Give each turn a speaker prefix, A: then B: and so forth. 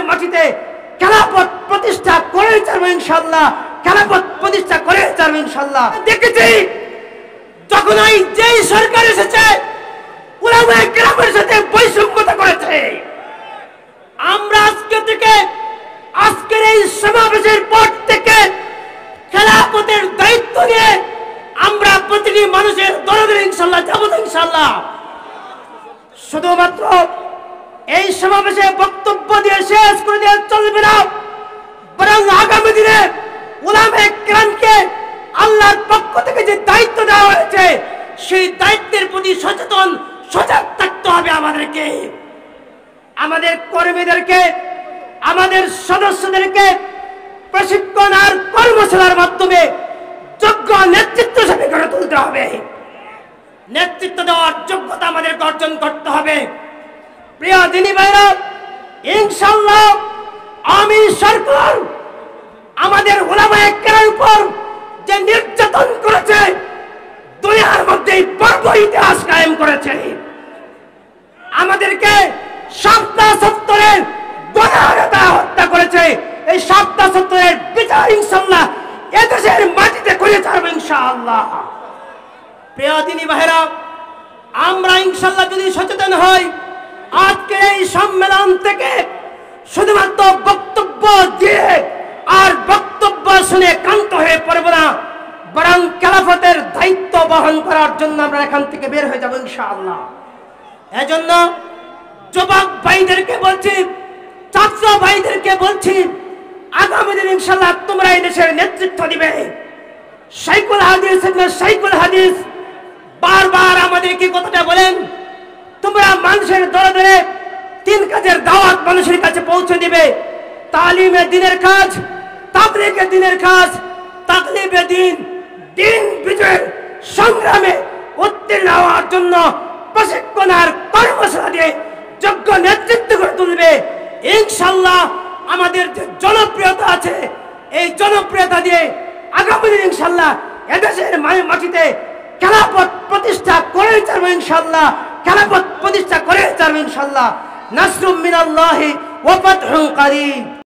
A: মাটিতে খেলাফত প্রতিষ্ঠা করে ছাড়বো ইনশাআল্লাহ, খেলাফত প্রতিষ্ঠা করে ছাড়বো ইনশাআল্লাহ। দেখেছি যখন যেই সরকার এসেছে উলামায়ে কেরামের সাথে বৈষম্যতা করেছে। আমরা আজকের এই সমাবেশের পর থেকে খেলাফতের দায়িত্ব নিয়ে আমরা প্রতিটি মানুষের দরবারে ইনশাআল্লাহ যাব ইনশাআল্লাহ। শুধুমাত্র এই সমাবেশে বক্তব্য দিয়ে শেষ করে দিয়ে চলবে না, বরং আগামী দিনে উলামায়ে কেরামকে আল্লাহর পক্ষ থেকে যে দায়িত্ব দেওয়া হয়েছে সেই দায়িত্বের প্রতি সজাগ থাকতে হবে। আমাদেরকে, আমাদের কর্মীদেরকে, আমাদের সদস্যদেরকে প্রশিক্ষণ আর কর্মশালার মাধ্যমে যোগ্য নেতৃত্ব হিসেবে গড়ে তুলতে হবে। নেতৃত্ব দেওয়ার যোগ্যতা আমাদের অর্জন করতে হবে। প্রিয় দিনী ভাইরা, ইনশাআল্লাহ আমি সরকার আমাদের উলামায়ে কেরামের উপর যে নির্যাতন করেছে দুনিয়ার মধ্যে বড় ইতিহাস কায়েম করেছে। আমাদেরকে সাপ্তা সত্তরের গণহত্যা হত্যা করেছে। এই সাপ্তা সত্তরের বিচার ইনশাআল্লাহ এদেশের মাটিতে করে ছাড়বো ইনশাআল্লাহ। প্রিয় দিনী ভাইরা, আমরা ইনশাআল্লাহ যদি সচেতন হই, আজকের এই সম্মেলন থেকে শুধুমাত্র বক্তব্য দিয়ে আর বক্তব্য শুনে ক্লান্ত হয়ে পড়ব না, বরং খেলাফতের দায়িত্ব বহন করার জন্য আমরা এখান থেকে বের হয়ে যাব ইনশাআল্লাহ। এজন্য যুবক ভাইদেরকে বলছি, ছাত্র ভাইদেরকে বলছি, আগামী দিন ইনশাআল্লাহ তোমরা এই দেশের নেতৃত্ব দিবে। শাইখুল হাদিস বারবার আমাদেরকে কথাটা বলেন, তোমরা মানুষের দরে দরে তিন কাজের দাওয়াত মানুষের কাছে পৌঁছে দিবে। তালিমে দিনের কাজ, তাবলীগে দিনের কাজ, তাকলিবে দিন, দিন বিজয়ের সংগ্রামে উত্তীর্ণ হওয়ার জন্য প্রশিক্ষণ আর কর্মশালা দিয়ে যোগ্য নেতৃত্ব গড়ে তুলবে। ইনশাআল্লাহ আমাদের যে জনপ্রিয়তা আছে এই জনপ্রিয়তা দিয়ে আগামী দিন ইনশাআল্লাহ এদেশের মাটিতে খেলাফত প্রতিষ্ঠা করে ছাড়বো ইনশাআল্লাহ, খেলাফত প্রতিষ্ঠা করে ছাড়বো ইনশাআল্লাহ। নাসরুম মিনাল্লাহি ওয়া ফাতহুন কারীব।